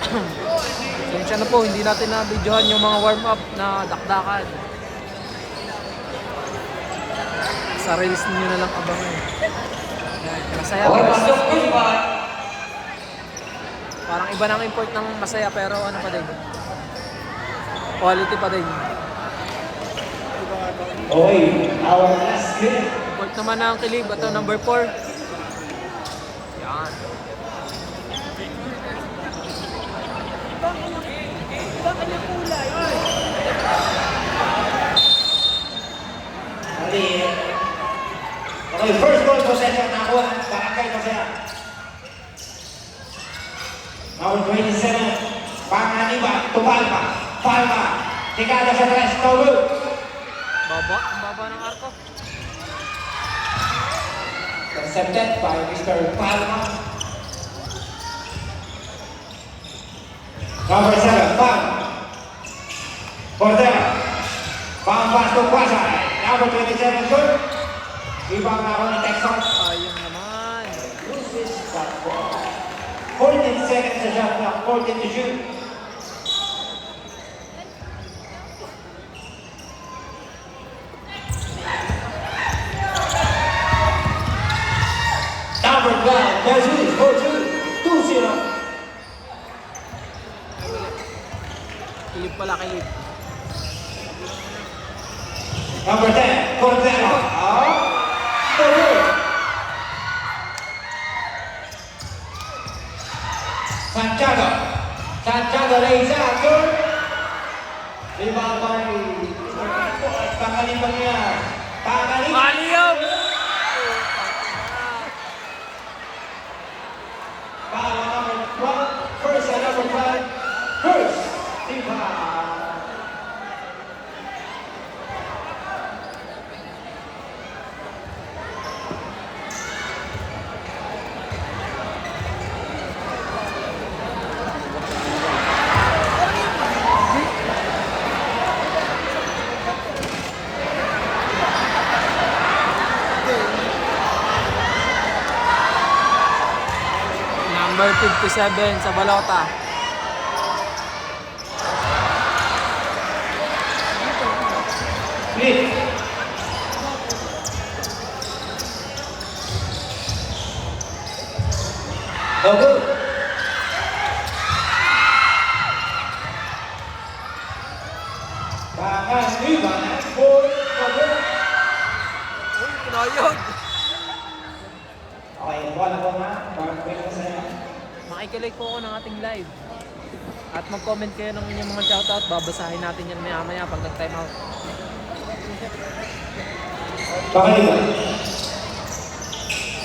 Sensya na po, hindi natin na-videohan yung mga warm-up na dakdakan. Sa race ninyo na lang abangan. Masaya Okay, pero pasok po si Bahan. parang iba nang import ng masaya pero ano pa din. Quality pa din. Okay, our last clip. Import naman ang kilib. Ito number 4. Yan. Okay, first ball possession nakuha ng Barangay Masaya. Number 27, Panganiba, Tubalba, Palma, Tigada sa tres, no good. Baba. Ang baba ng arko. Intercepted by Mr. Palma. Number 7, Palma. Cordero. Pampas to Pasay. Number 27, good. Ibang ako ni Texas. Sayang naman. Loses that ball. 14 seconds to shot clock, 14 to shoot. Number 12, Jesus, 4-2, 2-0. Kilib pala, kilib. Number 10, Cordero. Santiago. Santiago lays out, good. Rebound by Pangalipang niya. Pangalipang. Maliyom! Foul on number 12, first and number 5, first, Diva. Number 57 sa balota. Flip. No good. Panganiban, for no good. Uy, kinayod! Okay, buwan ako na. Barangay Masaya. Makikilig po ako ng ating live. At mag-comment kayo ng inyong mga shoutout. Babasahin natin yan maya-maya pag nag-time out. Panganiban.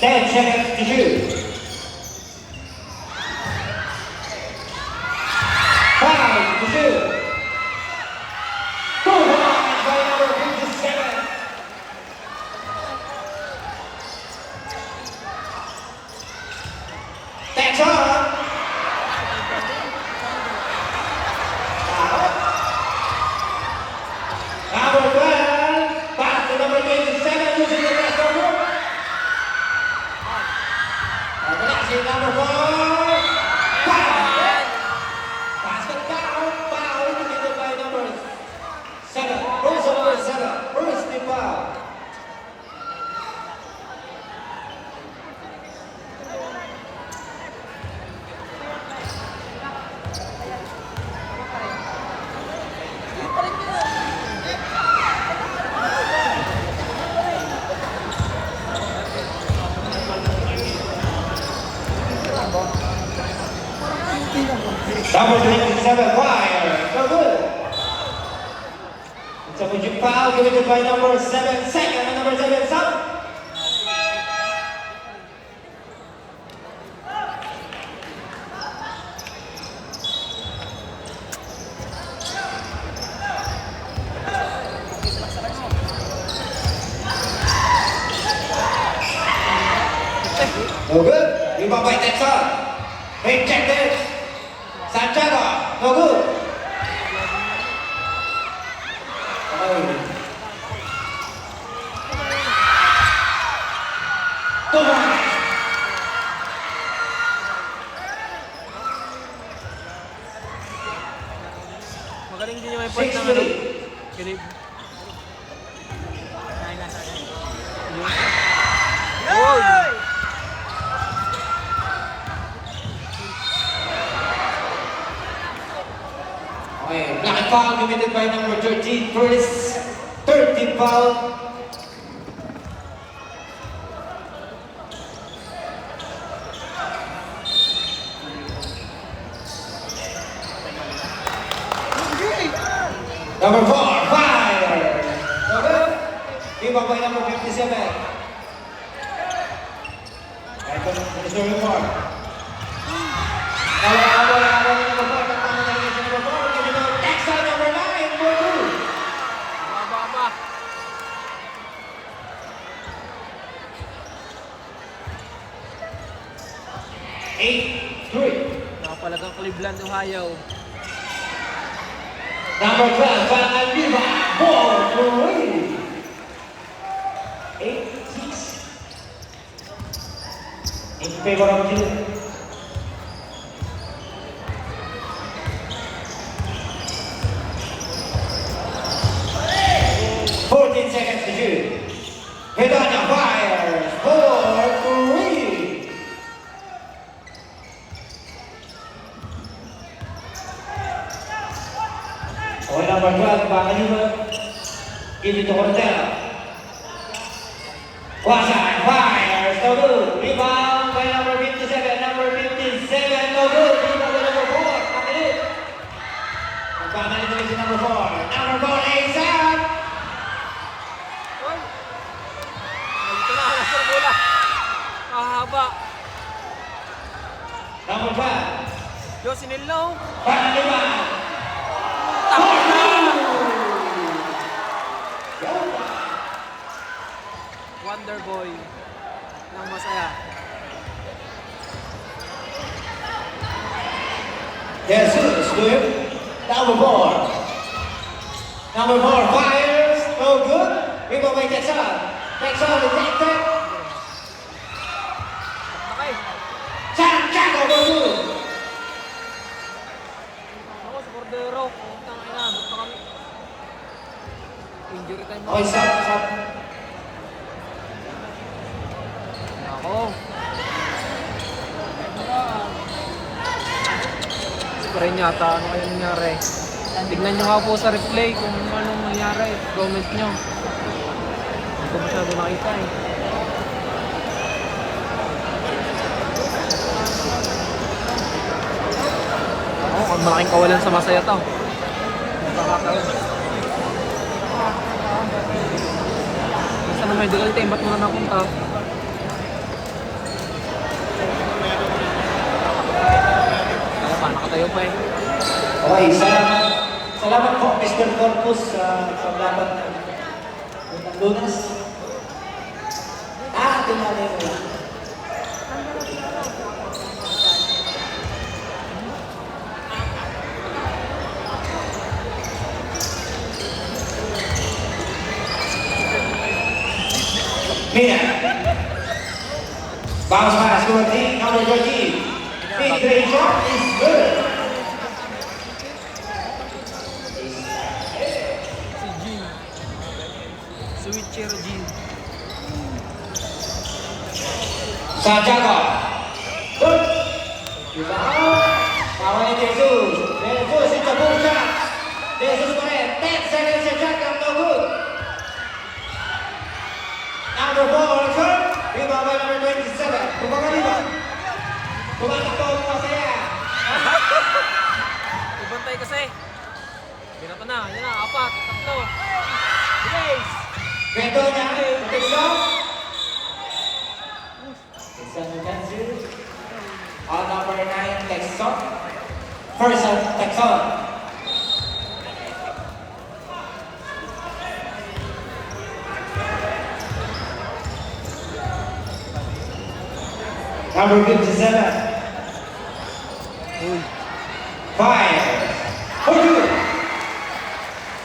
10 seconds to shoot. 5 to shoot. 2 points by number 57. That's all. Number 12, pass to number 27, using the rest of room. Number 4, foul. Basket down, foul indicated by number 7. First number 7, first team foul. Number 27, Fire, no good. It's a magic foul committed by number 7, second, and number 7, Sam. No good. Rebound by Texas. Rejected. Santiago, no good. part ng ano. 6-3. Kilib. Okay, black and foul committed by number 13, Chris. 13 foul. Number 4, fire! Number, give up by number 57. Ito, Mr. Report. Number 4, tatama na rin si number 4. Give it to Texan, number 9, for 2. Baba. 8-3. Nakapalagang Cleveland, Ohio. Number 12, Van Viva, for 3. 8-6. In favor of Chile. Seconds to shoot. Hedania fires for 3. Okay, number 12, Bacaliba. Give it to Cortella. Wasan fires, no good. Rebound by number 57, number 57, no good. Rebound by number 4, Bacalib. Nagpamalit ulit si number 4. Number 4, Aizan. Ito na, nasa bola. Mahaba. Number 12. Josinillo. Bacaliba. Wonder Boy. Nang masaya. Jesus, good. Number 4. Number 4 fires. No good. Rebound by Texan. Texan rejected. Okay. Santiago for 2. Ako sa Cordero. Putang ina. Basta kami. Injury time. Okay, stop. Ako. Spray yata. Ano kaya nangyari? Tignan nyo nga po sa replay kung anong nangyari. Comment nyo. Hindi ko masyado nakita eh. Oo, malaking kawalan sa masaya to. Nakakataon. Isa na medical team, ba't mo na napunta? Kaya pa, nakatayo pa eh. Okay, salamat po Mr. Corpus sa paglaban ng Lunas. Tinali mo lang. Mina. Bounce pass to number 13. Mid-range shot is good. Si Jean. Switcher Jean. Santiago. Good. Rebound. Power ni Jesus. Jesus it's a boom shot. Jesus correct. 10 seconds and shot clock, no good. Number 4, shot. Rebound by number 27. Kumagaliba. Tumatakbo ang masaya. Ibantay kasi. Binato na. Yan na. Apat. Tatlo. Bilis. Beto niya. Beto. Isang chances. On number 9, Texon. First on Texon. Number 57. Uy. Fire. For two.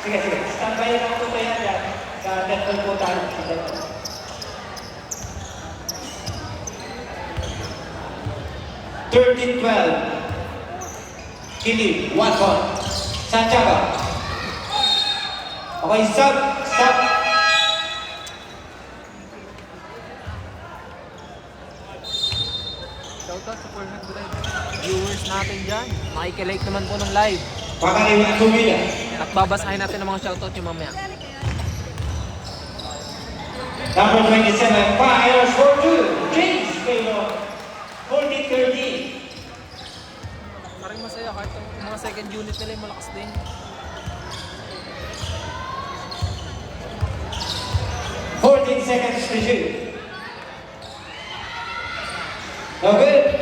Sige. Stand by lang ito kaya dyan. Sa netball po tayo. 13-12. Kilib, 1 point. Santiago. Okay, stop. Shoutout sa 400 viewers natin dyan. Makikilike naman po ng live. Pakaliwa ang sumila. At babasahin natin ang mga shoutout yung mamaya. Number 27, fires for 2. James Taylor. 40-30. Maring masaya kahit ang mga second unit nila yung malakas din. Seconds to shoot. No good.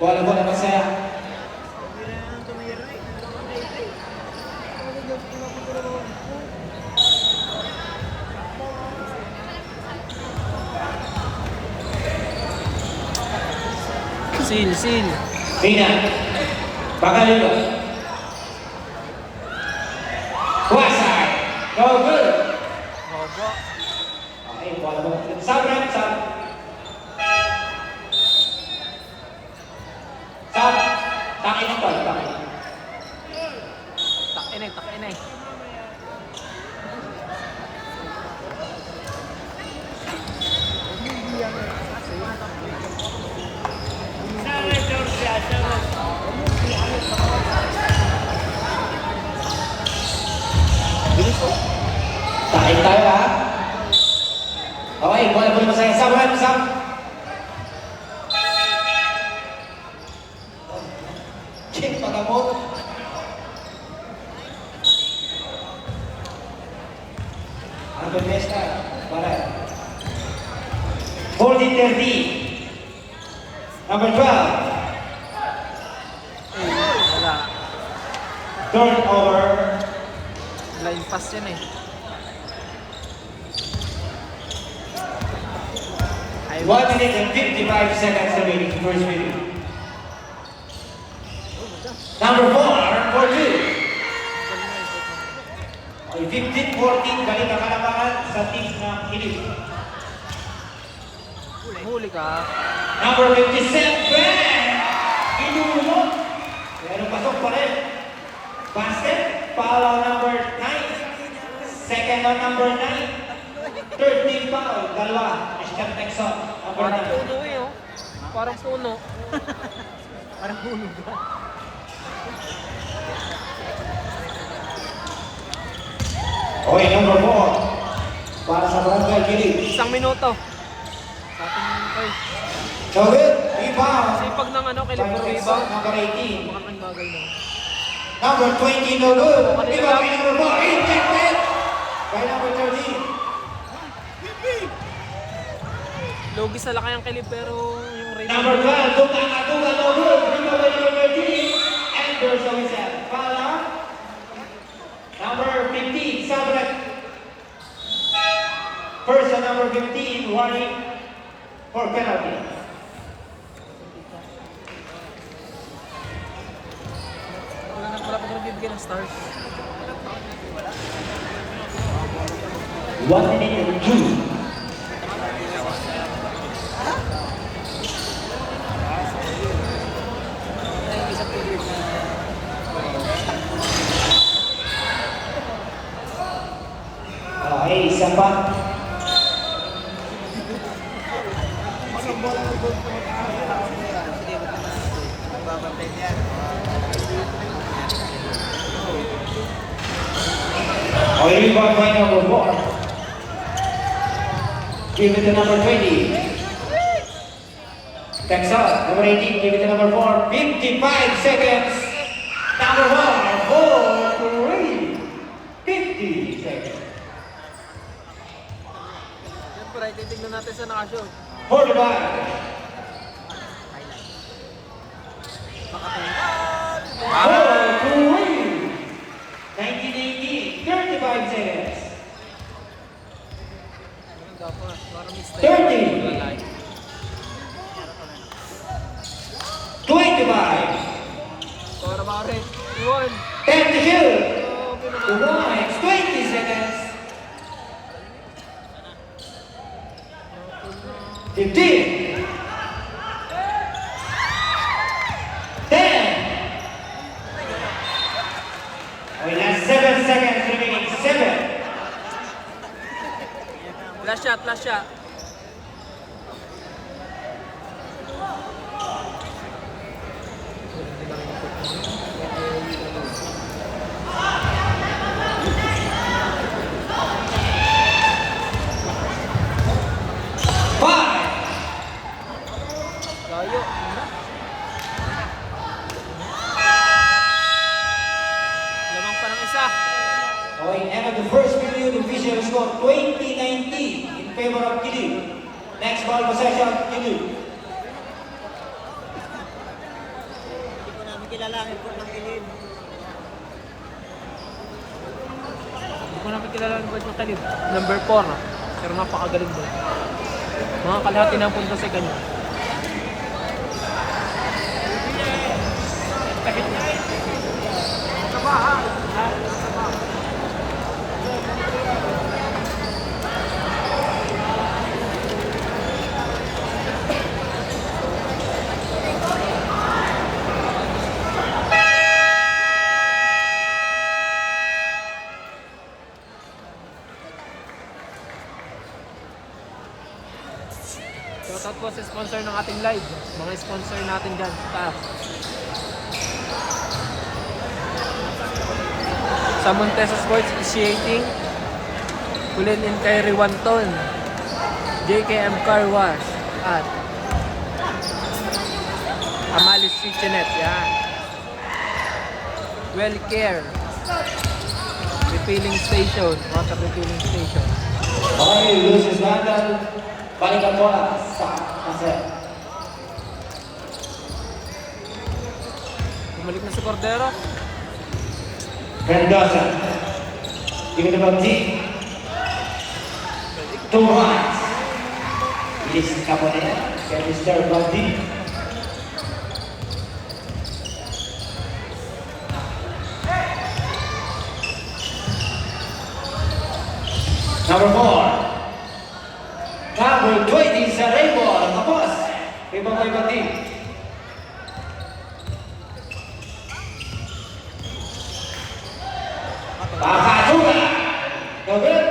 Bola masaya. Seal. Tina. Bakaliwa. Wasai. No good. Obo. Okay, bola sub. Sub. Takin ng ball, takin. Takin eh. Bilis po. Takin tayo ha. Okay, bola masaya. Sub. Check pagamot. Ang besta. Para. 40-30. Number 12. Wala. Turnover. Line pass yan eh. 1 minute and 55 seconds remaining. First minute. Number 4 for 2. Okay, 15-14. Galing ang kalabangan sa team ng Hilip. Huli ka. Number 57. Inulong. Pero pasok pa rin. Basket. Foul on number 9. Second on number 9. 13 foul. Dalawa. Ashton Texon. Number Parang 9. puno eh oh. Parang puno. Parang puno ba? Okay, number 4. Para sa Barangay Hilip. 1 minuto. Sa ating first. No good. Rebound. Sipag ng ano, kay Libro By Rebound. Number 18. Mukhang bagal na. Number 20, no good. Rebound by number 4. Ejected. By number 13. Logi sa laki ang kilib pero yung rate. Number 12, Tuga, no good. Rebound by number 13. Anderson Wizard. Foul on. Number 15, Sabret. First on number 15, warning for penalty. Wala pa rin bibigyan ng stars. 1 minute and 2. Okay, isa pa. Okay, rebound by number 4. Give it to number 20. Texas, number 18, give it to number 4. 55 seconds. Number 1, 4, 3. 50 seconds. Siyempre, titignan natin sa nakashow. 45. 1980, 35 seconds. Dapat, parang mistake. 30. Lalay. 25. Para pare. Iwan. 10 to shoot. Okay The naman. Whites, 20 seconds. 15. 10. Okay, last 7 siya. Five. Layo. Lamang pa ng isa. Okay, end of the first period, official score 20-19 in favor of Kilu. Next ball possession, Kilu. Hindi ko namin kilalanin po ng kilid. Hindi ko namin kilala ang Bart Makalib. Number 4. Pero napakagaling doon. Mga kalahati ng punto sa kanya. Shoutout po sa sponsor ng ating live. Mga sponsor natin dyan. Taas. Sa Montesa Sports Initiating, Kulin in Kyrie Wanton, JKM Car Wash, at Amalis Kitchenette. Yan. Well Care, Refilling Station, water refilling station. Okay, Lucius Randall. Balikan bola sa Marcel. Bumalik na si Cordero. Mendoza. Give it to Bamji. 2 points. It is Caponera. Mr. Bamji. Number 4. Number 20 sa Rainbow. Tapos. Ibang may Bamji. Bakadura. Go good.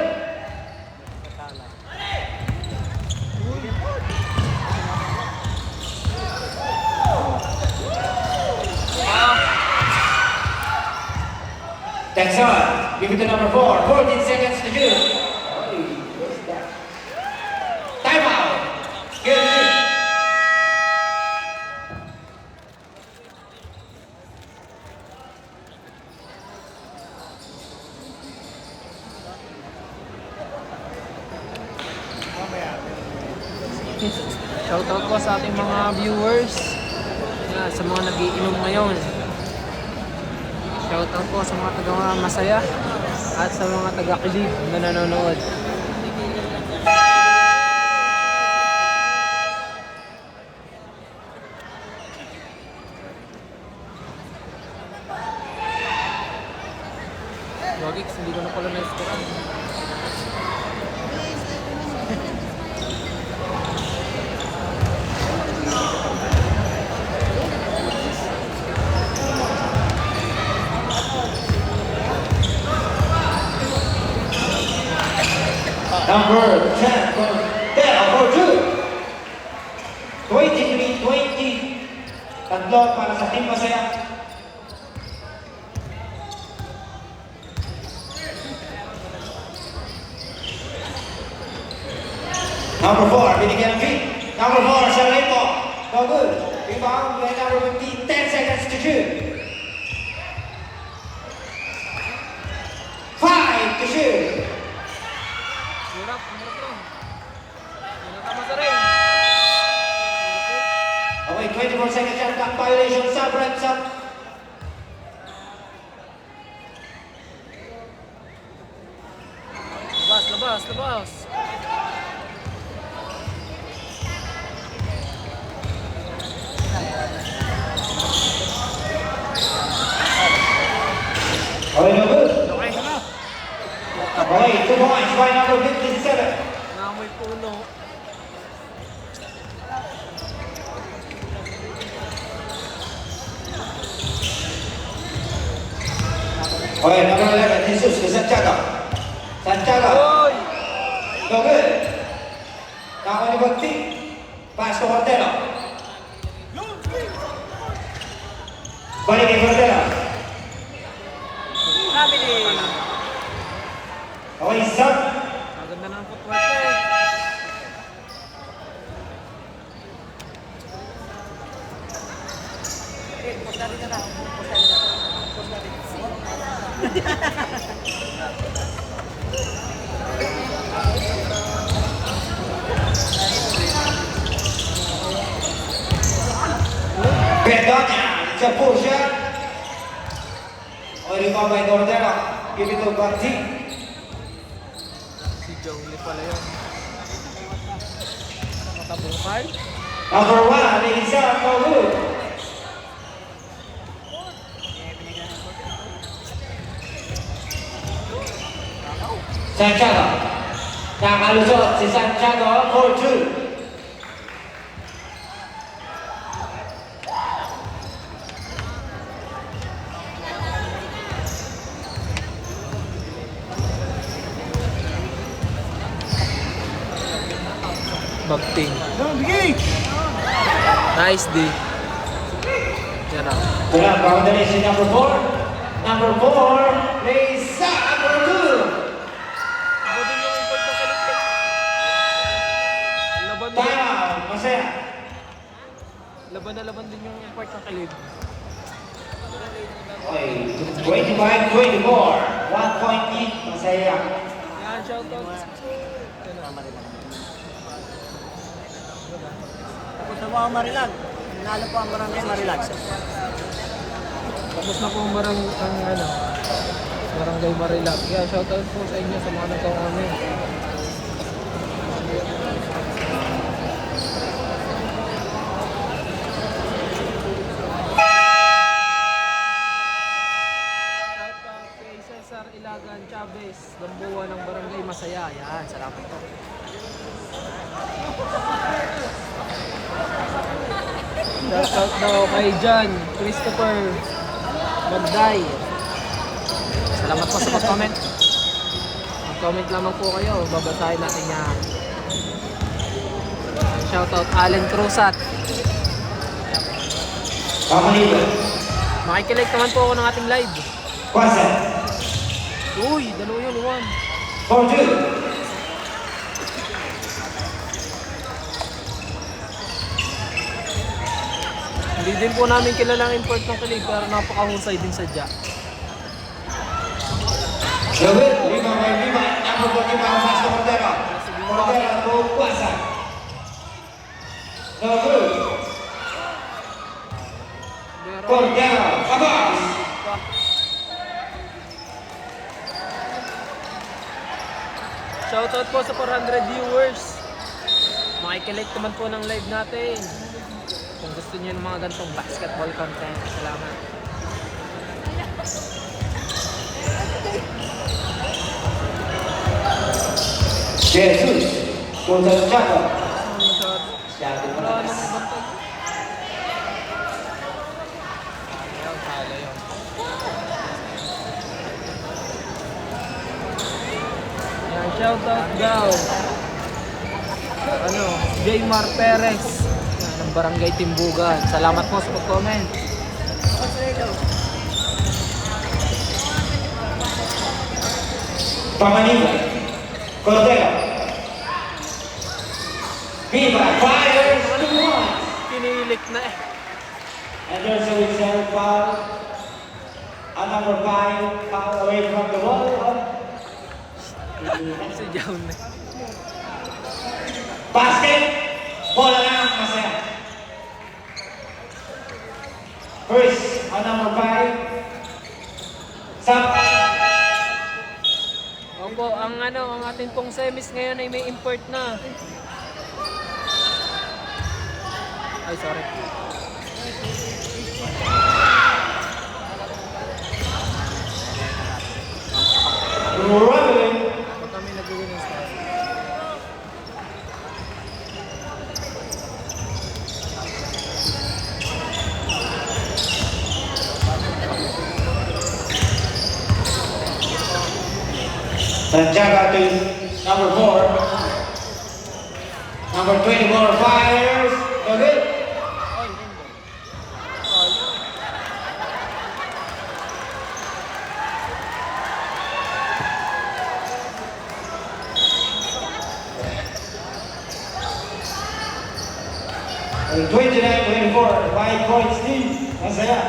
Texon, give it to number 4. 14 seconds to shoot. Time out. Good. Shoutout po sa ating mga viewers, sa mga nagiinom ngayon. Shoutout po sa mga taga Masaya at sa mga taga-Kilib na nanonood. Wagix, hindi ko na pala na-ispiran. Number 10 for Del for 2. 23-20. Tatlo para sa Team Masaya. Number 4, binigyan ng feed. Number 4, sa Rainbow. No good. Rebound by number 15. 10 seconds to shoot. 5 to shoot. Hirap, hirap lang. Tama sa rin. Okay, 24 seconds shot clock violation. Sub, reps up. Labas, labas, labas. Okay, no good. Okay na. Okay, 2 points by number 57. Naamoy puno. Okay, number 11, Jesus to Santiago. Santiago. Hoy! No good. Bawal ni Bagti. Pass to Cordero. Balik kay Cordero. Sabi ni... Okay, stop. Maganda na ang footwork eh. Post natin na. Post natin. Bedonya, it's a push shot. Rebound by Cordero. Give it to Bagti. Si Joey pala yun. Matabukal. Number 1, Elisa, no good. Santiago. Nakalusot si Santiago for 2. Bagting. Bigay! Nice D. Yan na. Wala, boundary si number 4. Number 4, Lisa, number 2. Iba din yung import ng kalit. Laban Time out, masaya. laban din yung import ng kalit. Okay, 25-24. 1 point each, masaya. Yan, shoutout. Tapos na mga Marilag. Nanalo po ang barangay Marilag. Tapos na po ang Barangay Marilag. Yeah, shoutout po sa inyo sa mga nagkakamin. Shoutout kay Cesar Ilagan Chavez, Gambuwa ng Barangay Masaya. Yan, salamat po. Shoutout daw kay John Christopher Magday. Salamat po sa pag-comment. Mag-comment lamang po kayo. Babasahin natin yan. Shoutout Allen Cruzat. Kamalito. Makikilig naman po ako ng ating live. Kwasa. Uy, dalawa yun, Juan. For 2. Hindi din po namin kilala ang import ng kilig pero napakahusay din sadya. Gawin, 5 by 5. Number 45, pass to Cordero. Cordero to Kwasa. No good. Pero, Cordero, abas. shoutout po sa 400 viewers. Makikilig naman po ng live natin. Kung gusto niyo ng mga ganitong basketball content, salamat. Jesus. For Santiago. Wala namang bantay. Ayaw, sala yun. Yan, shoutout daw. Jaymar Perez. Yan, ng Barangay Timbugan. Salamat po sa pag-comment. Pamanila. Cordero. Viva, fires, 2-1. Pinilik na eh. And there's a whistle foul. And number 5, foul away from the ball. Si Jaun na. Basket. Bola na, masaya. First, on number 5. Sam. Opo, ang ating pong semis ngayon ay may import na. Ay, sorry. Rumbling. Ba't kami nag-win ng start? Santiago to number 4. Number 24 fires. No good. And 29-24, 5 points lead. Masaya.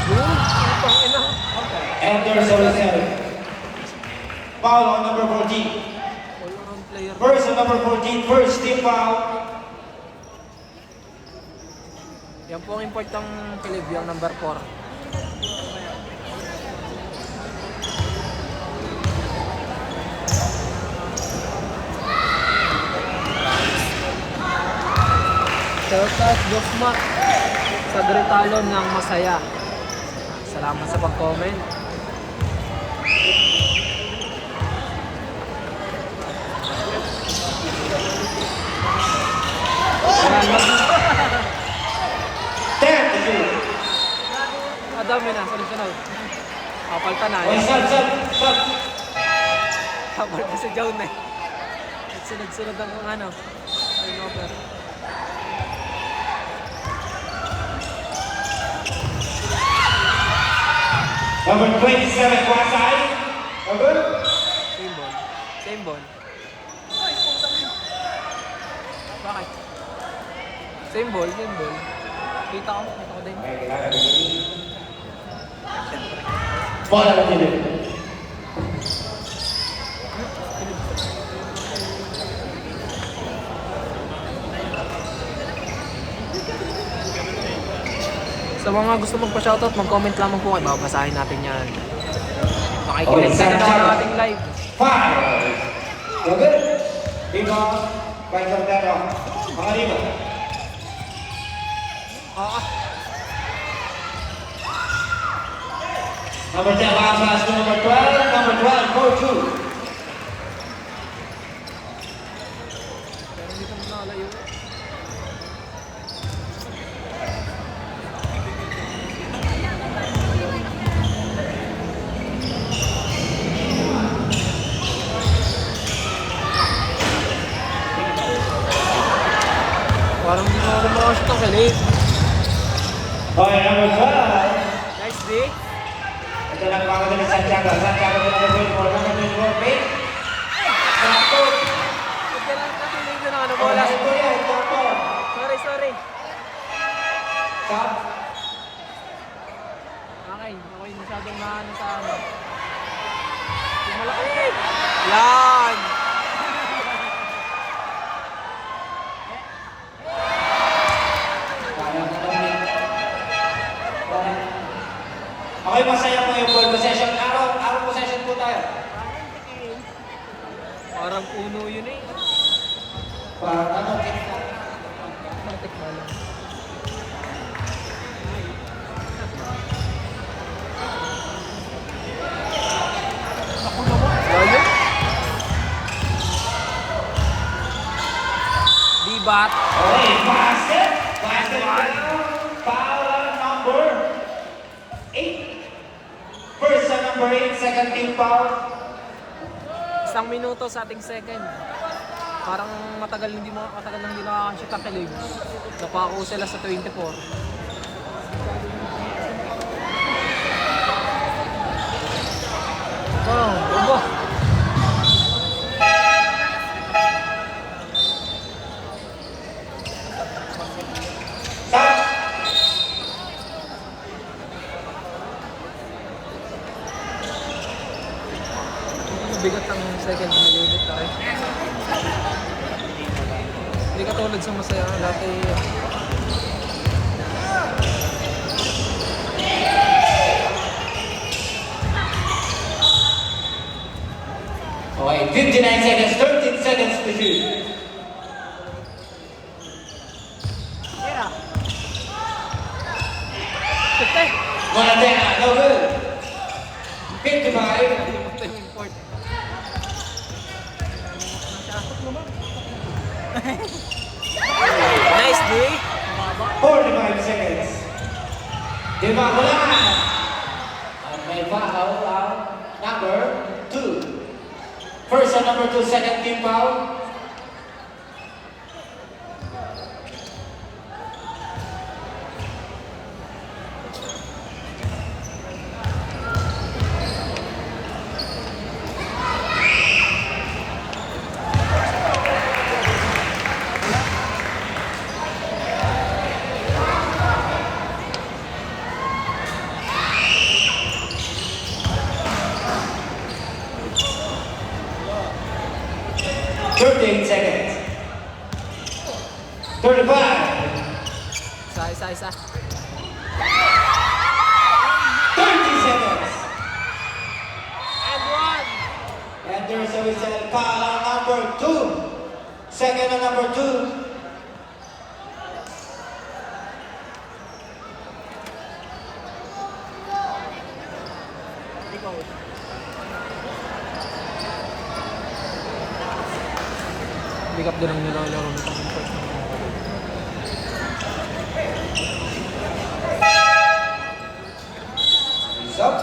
Yun, putang ina. Enter Solicel. Foul on number 14. All around player. First on number 14, first team foul. Yan po ang importantang kilib, yung number 4. Shoutout Jokma sa Gritalon ng Masaya. Salamat sa pag-comment. Ayan, 10 to shoot. madami na, sunod-sunod. Kapalta na. Okay, stop. Kapalta si John na. Sunod-sunod ang ano. Turnover. Number 27, Kwasay. No good. Same ball. Same ball. Bakit? Same ball. Kita ko din. Bola na Philip. Sa mga gusto magpa-shoutout, mag-comment lamang po kayo. Babasahin natin yan. Makikinig ka na ng ating live. 5. No good. Rebound by Cordero. Mga rebound. Number 10, last pass to number 12. Number 12, go to. Pero hindi ka nalayo. Parang hindi mo ako makashoot ang kilig. Okay, number 12. Nice D. Ito lang mga ni Santiago. Santiago to number 24. Number 24, Pete. Sakto. Huwag ka lang katilig na ano bola. Ito yan, sakto. Sorry. Stop. Okay, ako'y masyadong naano sa ano. Yung malaki. Yan! Okay, masaya po yung ball possession. Araw possession po tayo. Parang puno yun eh. Para ano, Matik na lang. Ako naman. Layo. Dibat. okay, basket. Foul on number 8. First on number 8, second team foul. 1 minuto sa ating second. Parang matagal na hindi nakakashoot ang kilig. Napako sila sa 24. Oh, bobo. Stop. Bigat ang second minute tayo. Hindi katulad sa Masaya dati. Okay, 59 seconds, 13 seconds to shoot. Pute! Montana, no good. 55. Ito yung import. Nice day! 45 seconds. Diba ko lang. First and number 2, second team foul. Seconds. 35. Isa. 30 seconds. And one. And there's a whistle. Foul on number 2. Second on number 2. Pick up din ang nilalaro nito. He's up.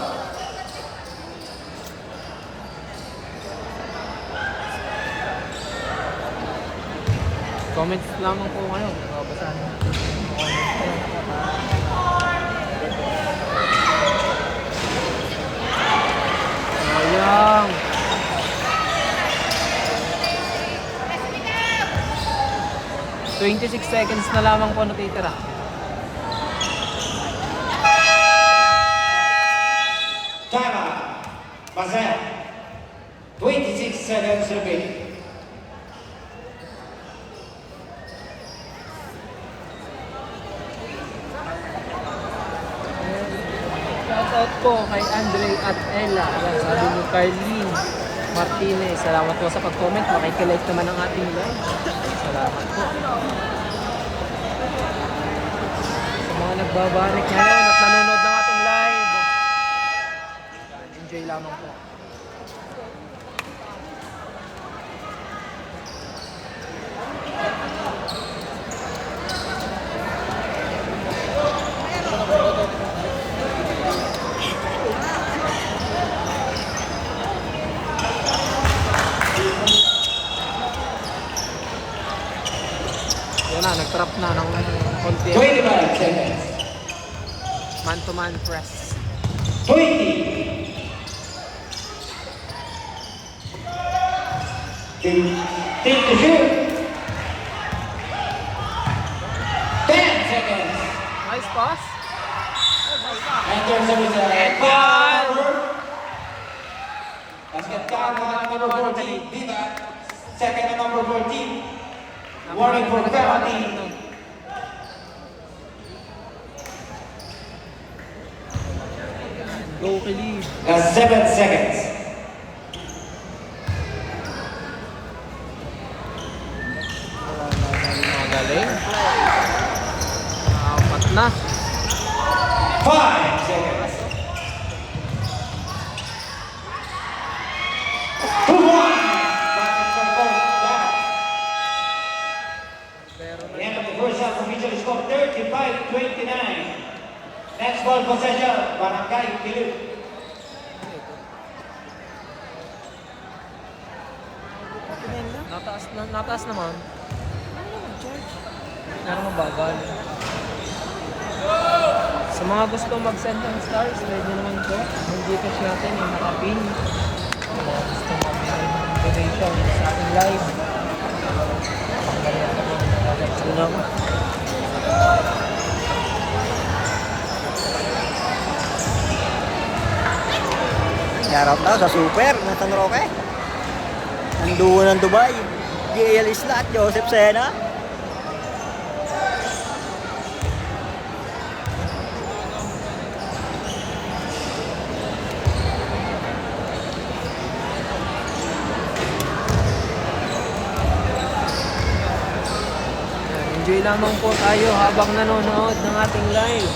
Comments lamang po kayo. Babasahin natin. Sayang. $26 seconds na lamang po natitira. Time out. Marcel. 26 seconds remaining. Shoutout po kay Andre at Ella. Ayan, sabi ni Carlene Martinez. Salamat po sa pag-comment. Makikilike naman ang ating live. Salamat po. Sa mga nagbabarik ngayon at nanonood ng ating live. Enjoy lamang po. Yan na, nag-trap na ng konti. 25 seconds. Man-to-man press. 20. 15 to shoot. 10 seconds. Nice pass. And there's a whistle. And foul. Basket count on number 14. Viva. Second on number 14. Warning for penalty. Go, Khalid. 7 seconds. Magaling. Apat na. 5 seconds. 2-1. Basket for both. Pero The end of the first half, official score 35-29. Next ball possession, Barangay Kilu. nataas naman. Pero mabagal. Sa mga gusto mag-send ng stars, ready naman po. Ang Gcash natin yung nakapin. Sa mga gusto mag-send ng donation sa ating live. Panggalyan ako ng nag-live na ako. Shoutout daw sa Super ng San Roque. Ang duo ng Dubai. JL Isla at Joseph Sena. Enjoy lamang po tayo habang nanonood ng ating live.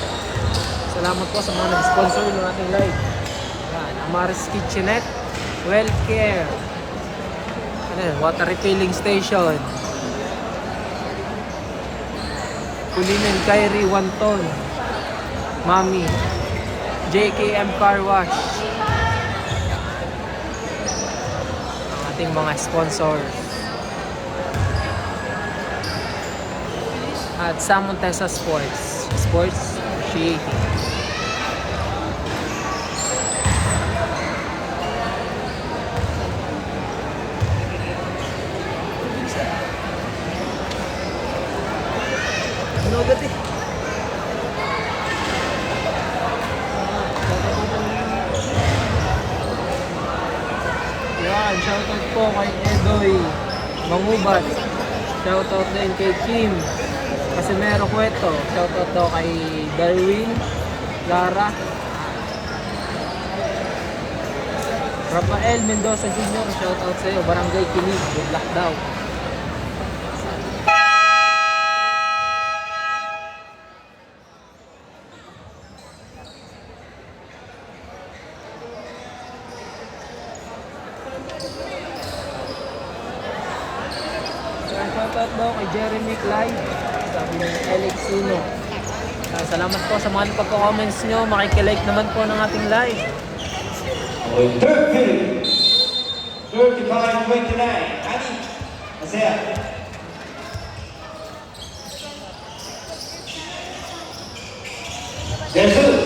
Salamat po sa mga nag-sponsor ng ating live. Yan, Amaris Kitchenette, Wellcare, water refilling station, Kulinen Kyrie 1 ton, Mami, JKM Car Wash, ang ating mga sponsors. At sa Montesa Sports Appreciating. Ano agad eh? Yan, shoutout po kay Edoy Mangubat. Shoutout din kay Kim Casimero Cueto. Shoutout daw kay Darwin Lara. Rafael Mendoza Jr. Shoutout sa iyo. Barangay Kinig. Good luck daw. Shoutout daw kay Jeremy Clyde. Sabi ni Alex Sino. Salamat po sa mga pagko-comments nyo. Makikilike naman po ng ating live. Okay, third period. 35-29. Adi. Masaya. Jesus.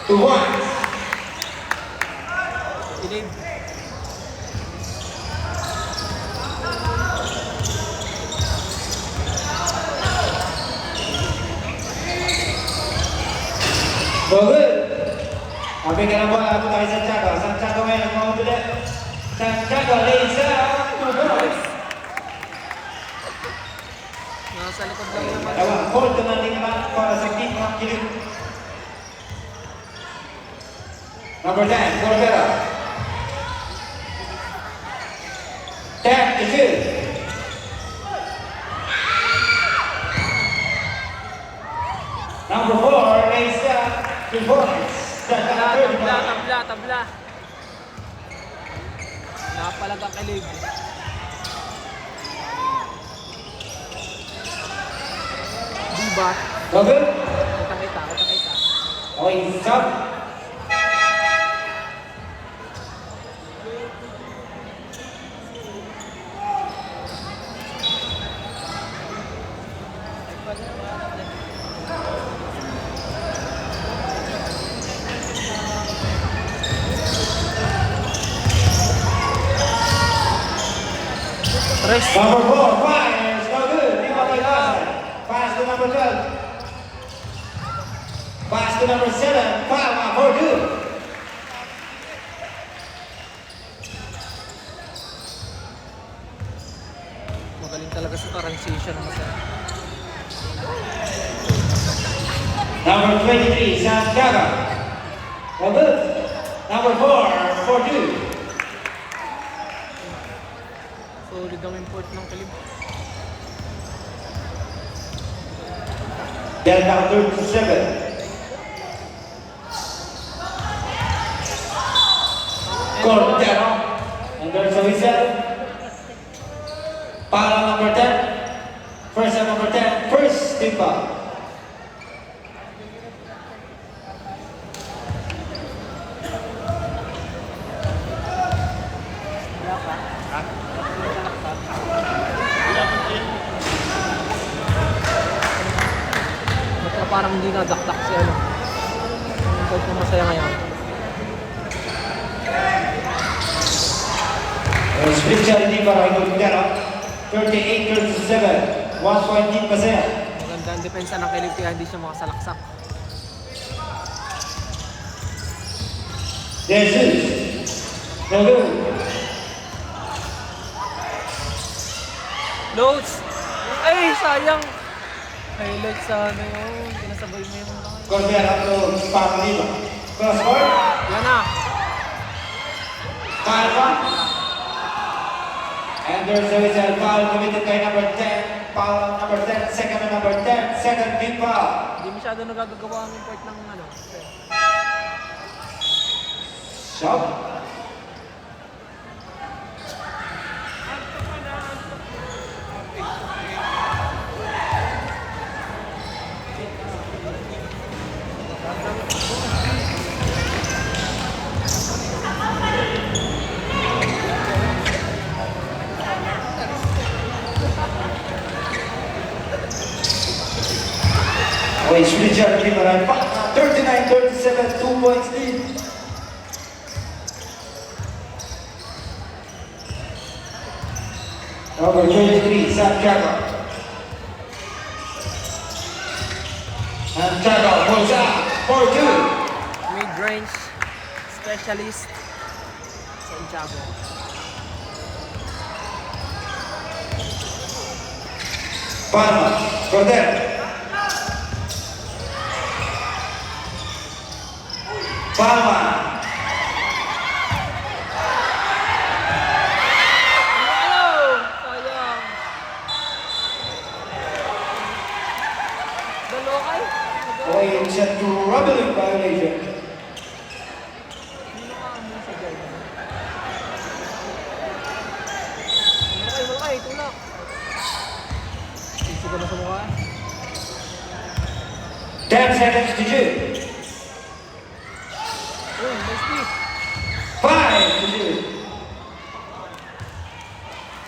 2-1. Ilib. Good. Ambil ke bola putar Santiago. Santiago main mau tu dia. Santiago lays out. Two balls. Nasa likod lang naman. Awak hold dengan 5 para sakit mak kiri. Number 10, Corvera. Tap to shoot. Number 4, lays out. 2 points. Tabla. Napalag ang kilig. Diba? Good. Kita. Okay, stop. Tres. Number 4, fires. No good. Pass to number 12. Pass to number 7. Foul for good. Magaling talaga sa transition. Masarap. Number 23, Santiago. No good. Number 4, for good. Solid ang import ng kilig. Then down 37. Cordero. And there's a whistle. Foul on number 10. First on number 10. First team foul. Basta parang hindi nadakdak si ano. Yung coach na masaya ngayon. Split charity para kay Cordero. 38-37. 1 point lead pa siya. Maganda ang depensa ng kilig kaya hindi siya makasalaksak. Jesus. No good. Loads! Ay, sayang! Highlight sana yun. Pinasabay mo yung mga. Cordero to Pamaliba. Cross court. Yan na! Foul one. And there's a whistle. Foul committed kay number 10. Foul on number 10. Second on number 10. Second team foul. Hindi masyado nagagagawa ang import ng ano. Shot. Richard Limaran, 39-37, 2 points lead. Number 23, Santiago. Santiago pulls out for 2. Mid-range specialist Santiago. Palma, Cordero. Palma. Sayang. Dalawa kayo. Okay, it's a troubling violation. Malaki, tulak. Sisi ko na sa mukha. 10 seconds to shoot. Uy, nice pick. 5 to shoot.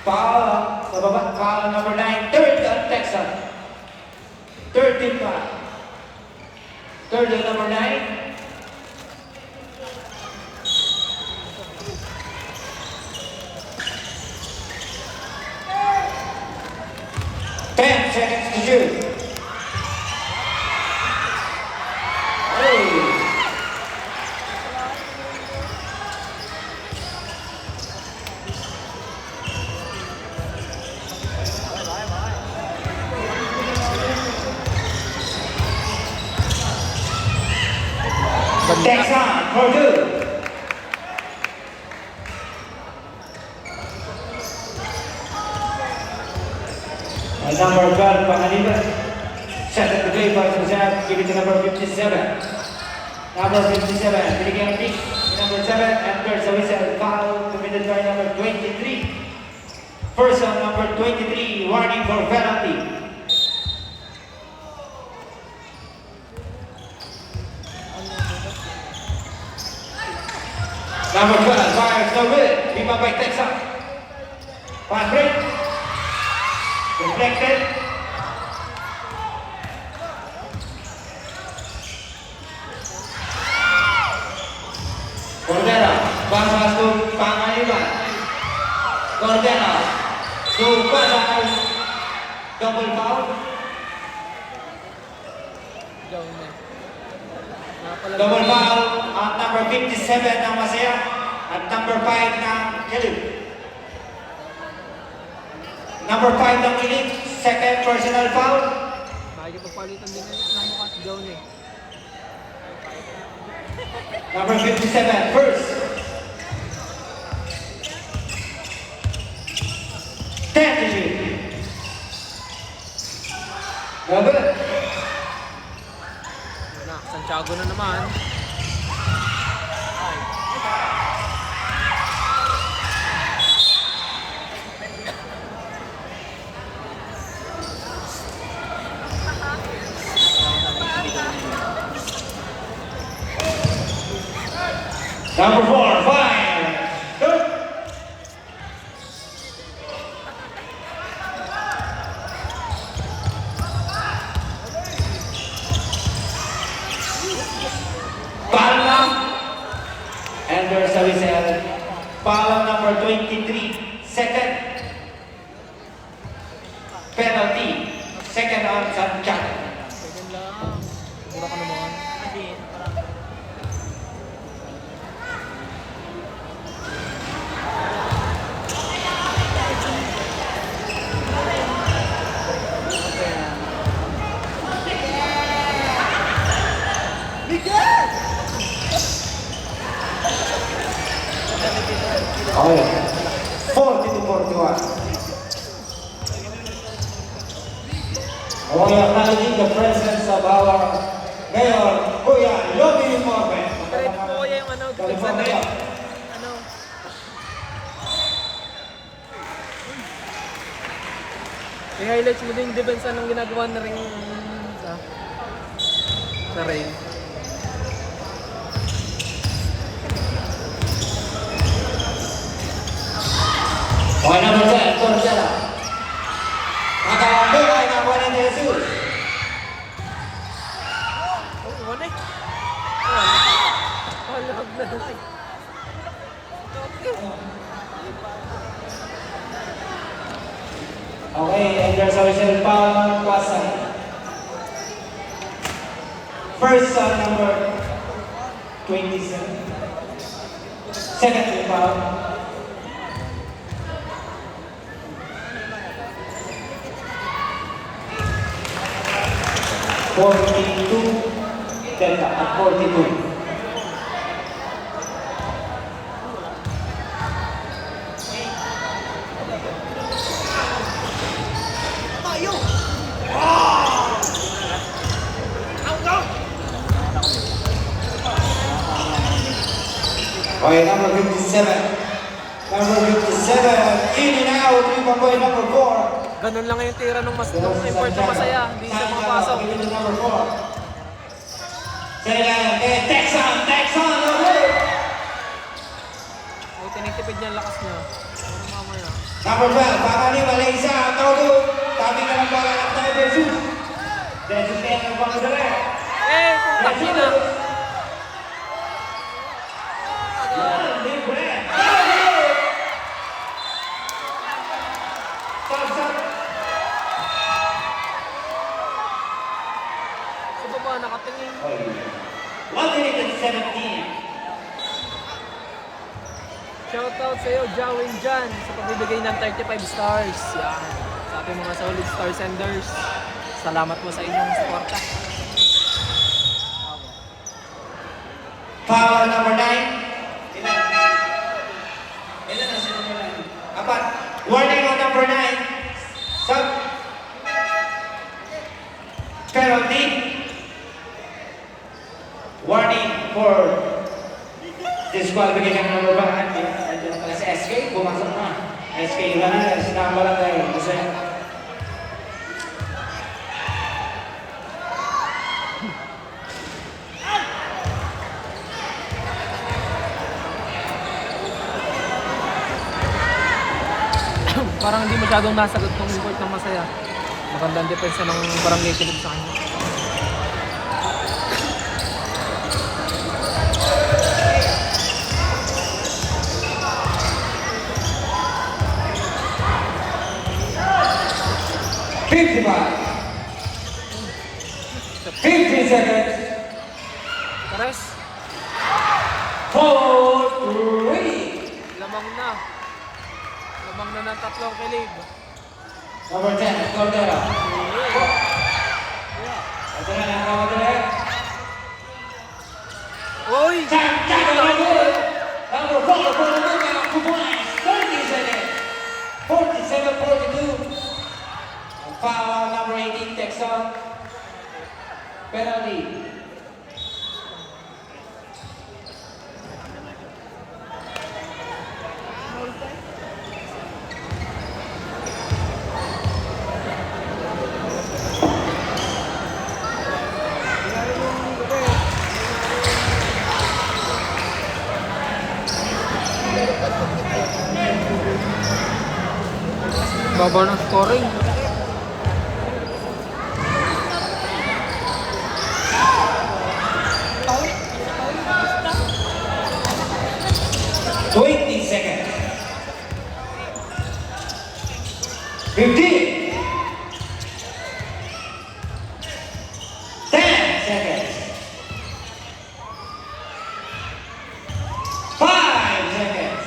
Foul sa baba. Foul number 9. Third on Texas. 13 pa. Third on number 9. Seconds to shoot. Hey. Texan for 2. Number 12, Pangaliban. Set at the play by Suzanne, give it to number 57. Number 57, binigyan ng pick. Number 7, enter sa whistle, foul, committed by number 23. First on number 23, warning for penalty. Number 12, fires no good. Rebound by Texas. Fast break. Deflected. Cordero, pasas to Pangaliban. Cordero, to pasas. Double foul. Double foul at number 57 ng Masaya at number 5 ng Kelly. Number 5 ng Elite, second personal foul. Nakikipagpalitan din ng mukha si Johnny. Number 57, first. 10 to shoot. No good. Santiago na naman. Number 4, fire. Good. Palma. Enter sa whistle. Foul number 23, second. Penalty. Second on Santiago. Second lang. Mura ka naman. Oh yeah. 40-41. I want to acknowledge the presence of our Mayor Kuya Lobby Morgan. Ready po kaya yung ano, defense na rin. Ano? I-highlights mo din yung defense anong ginagawa na rin sa ring. Okay, number 10, Cordero. Nakakabigay ng 1 Jesus. na. Okay, and there's a whistle foul, Kwasay. First number 27. Second foul. Delta at 42. Okay, number 57. Number 57, in and out, 3-point number 4. Ganun lang yung tira ng import na masaya. Hindi siya makapasok. Number 4. Kailangan kay Texan, okay! Ay, tinitipid niya ang lakas niya. Pero mamaya. Number 12, Pakani Malaysia, Todo. Tabi ka ng bola ng tayo, Jesus. Jesus kaya ng bola sa left. Eh, putak na. Libre. Stop. Sa baba, nakatingin. 1 minute and 17. Shoutout sa iyo, Jawin Jan, sa pagbibigay ng 35 stars. Yan. Sa ating mga solid star senders. Salamat po sa inyong suporta. Foul number 9. Ilan na sila number 9? Apat. Warning on number 9. Sub. Penalty. Warning for disqualification number 5. Nandiyan pala si SK. Bumasok na. SK Hernandez. Sinama lang tayo. Kasi Parang hindi masyadong nasagot ng import ng masaya. Magandang depensa ng barangay kilid sa kanya. $50 seconds. Pares, 4-3. lamang na. Lamang na ng tatlong kilig. Number 10, Cordero. Ito na lang ako ulit. Uy! Santiago Ragul. Number 4 for the Lugano Kubunas. 30 seconds. 47-42. Foul number 18, Texon. Penalty. Baba ng scoring. Seconds. 15. 10 seconds. 5 seconds.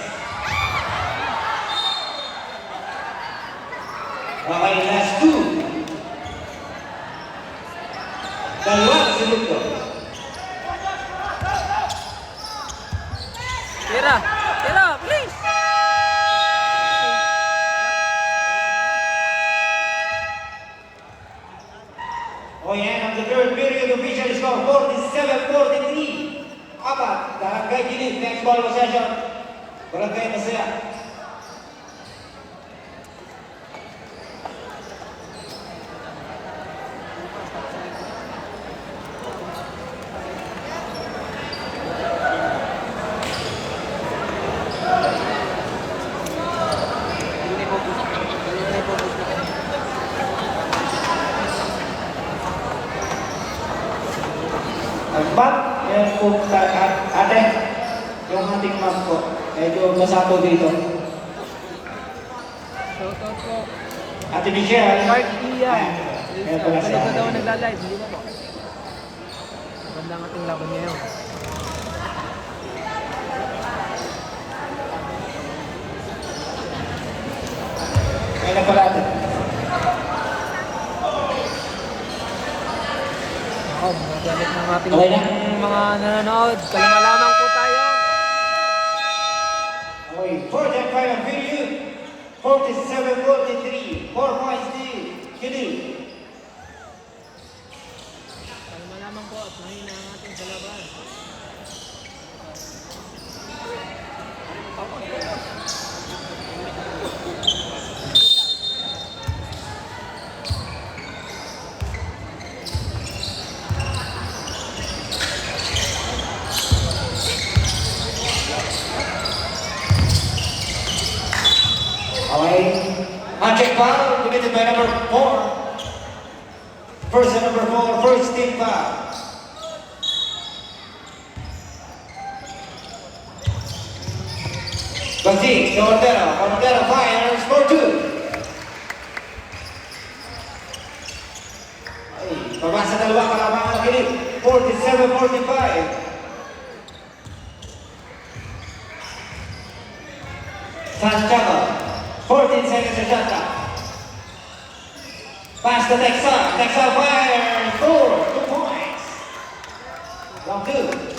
Okay, last 2. Dalawang segundo. Tira! Tira! Please! O yan, ang the third period official score 47-43. Apat, Barangay Gilid, next ball possession. Barangay Masaya. Empat, yang ate. yung ating map po. Medyo basa po dito. Shoutout po. Ate Michelle. Mark Ian. Ayan pala siya. Ganito daw nagla-live, hindi ba po? Maganda ang ating laban ngayon. Kaya pala ate. Ako, mga galit ng ating Okay na? mga nanonood. Kalma lamang po tayo. Okay, fourth and final period. 47-43. 4 points lead. Kili. Kalma lamang po at mahina ang ating kalaban. Okay. Magic foul committed by number 4. First and number 4, first team foul. Bagzi, Cordero fires for 2. Ay, pabasa dalawa kalabangan ng Philip. 47-45. Santiago, 14 seconds to shot clock. Pass to Texan. Texan fires 2 points. Round 2.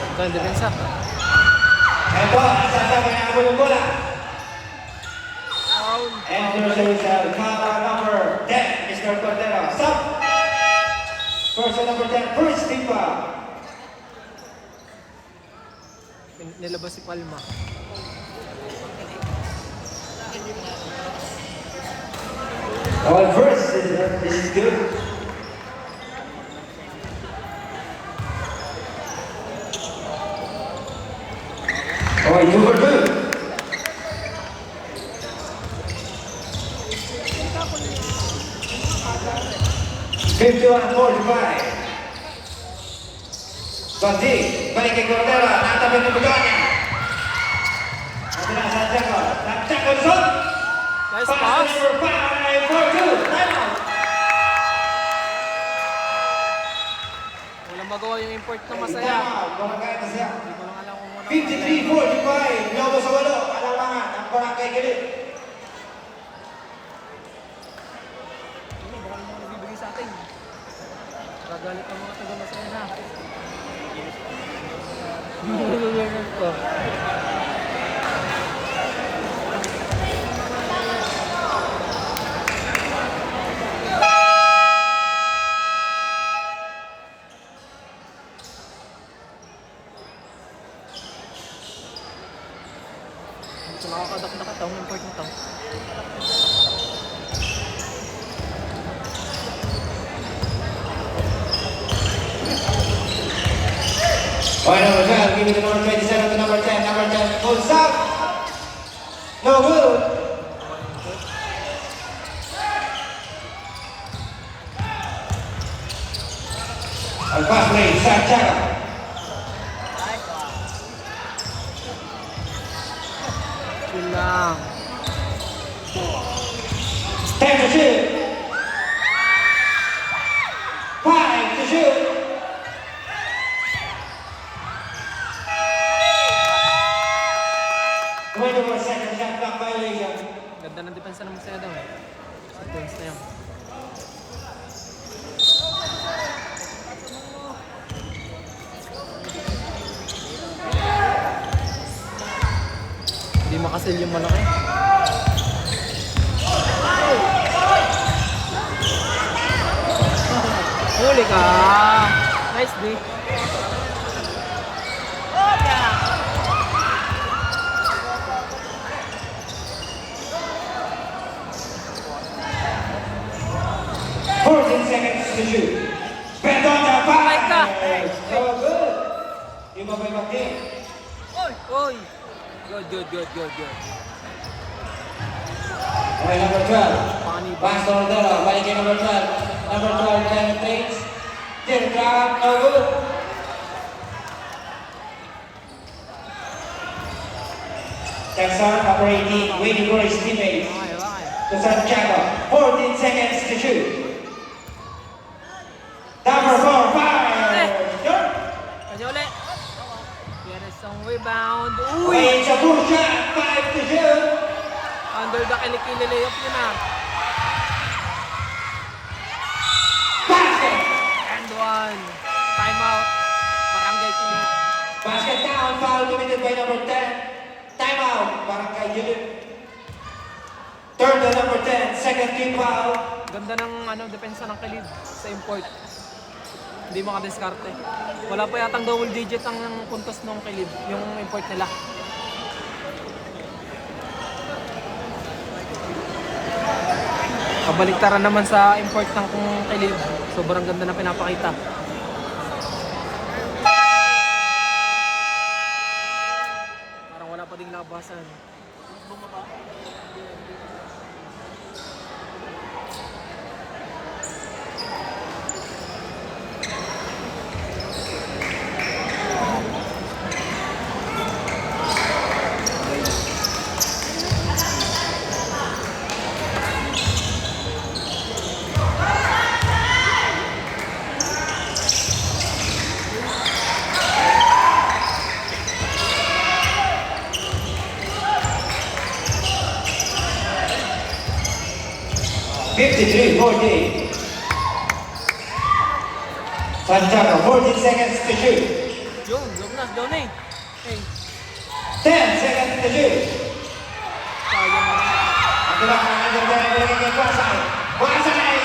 Ito ang depensa. Ito, Santiago na ang bulong bola. Foul. And there's a cover number 10, Mr. Cordero. Stop. First and number 10, first team foul. Nilabas si Palma. Oh, first, this is good. Oh, 2 for 2. Fifty-one, 45. Bagzi, balik kay Cordero, natapin ng buka niya. Ito na Santiago. Santiago Luzon. Nice Pass pass. to number 5 for 2. Timeout. Walang magawa yung import na masaya. Timeout. Barangay Masaya. Hindi ko lang alam kung muna. 53-45. Lobo sa walo. Alamangan ang Barangay Kilit. Baka naman nagbibigay sa atin. Gagalit ang mga taga masaya na. Ito nakakadakdak ito, ang import nito. Okay, number 12. Give it to number 27 to number 10. Number 10 pulls up. No good. Ang pass play, Santiago. Yun lang. 10 to shoot. 5 to shoot. Twenty-four second shot clock violation. Ganda ng depensa ng masaya daw. Sequence na yun. Hindi makasil yung malaki. Huli ka! Nice D. Seconds to shoot. Bendonta Like that. fires. So good. Yung mabay mag-game. Oy! Oy! Good, good, good, good, good. Okay, number 12. Panganiban. Pass to Ordero. Balik kay number 12. Number 12, penetrates. Dear grab, no good. Texan, number 18, waiting for his teammate. Okay, okay. To Santiago. 14 seconds to shoot. Number 4, fire. Good. Kanya ulit. Yan isang rebound. Uy! Okay, it's a full shot. 5 to shoot. Under the kilikili layup niya na. Basket. And one. Timeout. Barangay Kilig. Basket down. Foul committed by number 10. Timeout. Barangay Kilig. Turn to number 10. Second team foul. Ganda ng depensa ng Kilig sa import. Hindi makadiskarte. Wala pa yatang double digit ang puntos ng Kilig, yung import nila. Kabaliktaran naman sa import ng Kilig. Sobrang ganda na pinapakita. Parang wala pa ding labasan. Bumaba. 53-40. Santiago, 14 seconds to shoot. Yun, John eh. Hey, 10 seconds to shoot. sayang na. Ang tulak ng underdog ng Bigay Wasay. Wasay!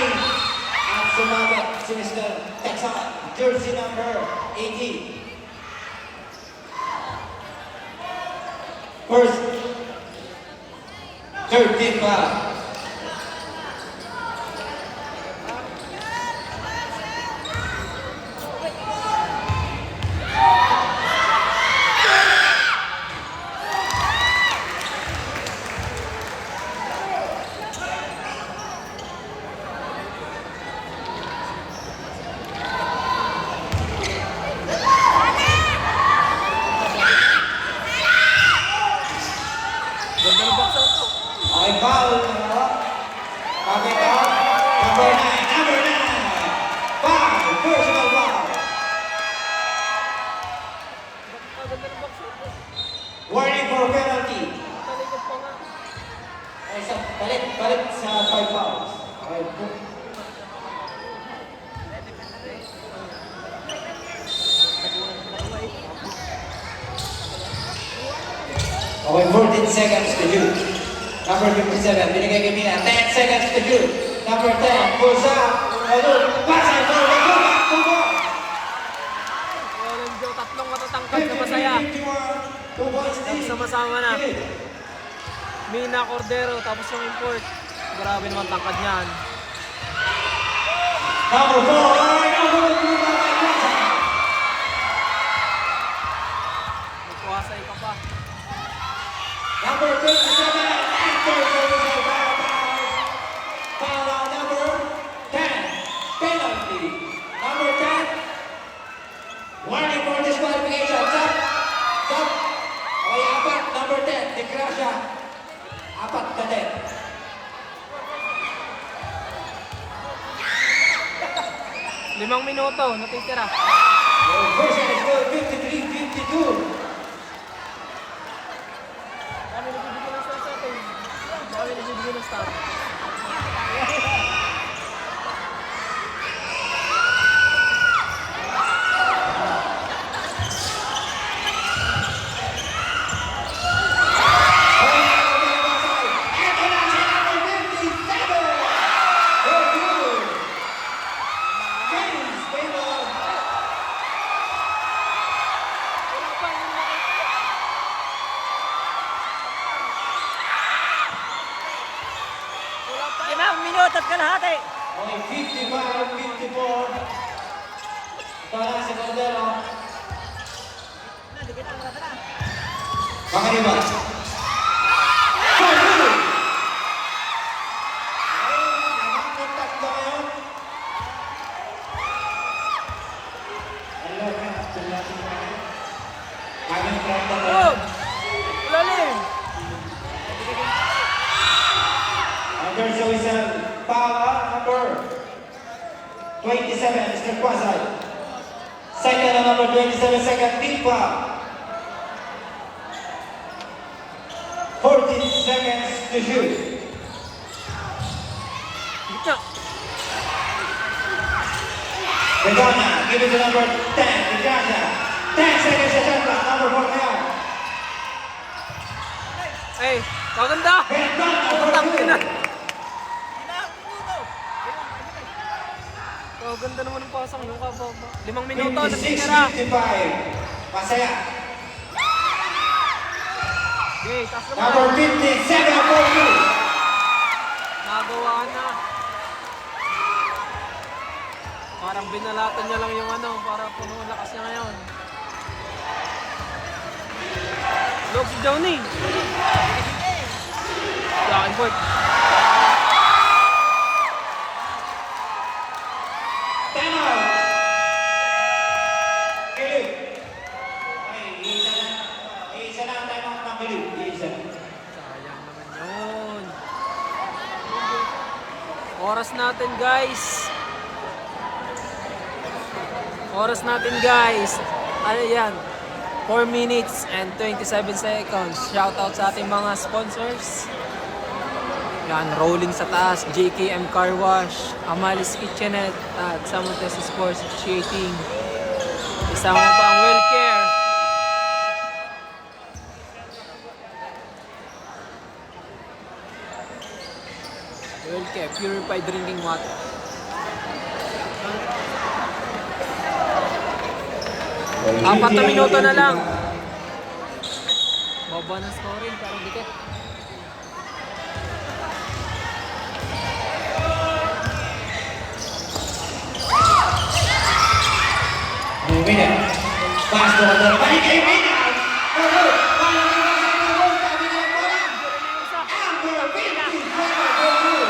At sumabot si Mr. Texan, jersey number 18. First, 13 foul. Ganda ng box out to. Okay, foul. Bakit out? Number 9. Number 9. Foul. Personal foul. Ganda ng box out to. Warning for penalty. Talikod pa nga. Ay, balik sa 5 fouls. Okay. Okay, 14 seconds to shoot. Number 57, binigay kay Mina. 10 seconds to shoot. Number 10, pulls up. Pasay for the comeback. Walang Joe, tatlong matatangkad na masaya. 2 points lead. Sama-sama na. Mina, Cordero, tapos yung import. Grabe naman tangkad niyan. Number 4, number 2, Magkuhasay ka pa. number 27, after service foul on number 10, penalty. Number 10, warning for disqualification. Stop. Okay, apat, number 10, Degrasya. Apat na din. Limang minuto, natitira. First and still 53-52. Kami nagbibigay ng start natin. Kami nagbibigay ng start. Wala pa, yun na. Wala pa. Limang minuto at kalahati. Okay, 55-54. Para sa Cordero. Makaliba. 27, Mr. Quasar. Second on number 27, second team foul. 14 seconds to shoot. Gitna. Regana, give it to number 10, Regana. 10 seconds to shot clock, number 4 na yan. Ay, maganda. Regana for Putang two. ina. Maganda naman ang pasang nung kababa. 5 minuto, 56, natitira. 55. Masaya. Okay, taas naman. Number 57 for two. Nagawa na. Parang binalatan niya lang yung ano, para puno ang lakas niya ngayon. Loob si Johnny. Laking board. Time out. Kilip. Ay, isa na ang time out ng Kilip. Isa. Sayang naman yun. Oras natin guys. Oras natin guys. Ano yan? 4 minutes and 27 seconds. Shoutout sa ating mga sponsors. Yan, Rolling sa taas, JKM Car Wash, Amalis Kitchenette, at Samontes Sports Shading. Isama mo pa ang Wellcare. Wellcare, purified drinking water. Apat na minuto na lang. Baba ng scoring, parang dikit. Lumina. Pass to the balik kay Mina. Pero, paano nila sa mga sabi nila po lang. Number 57 for two.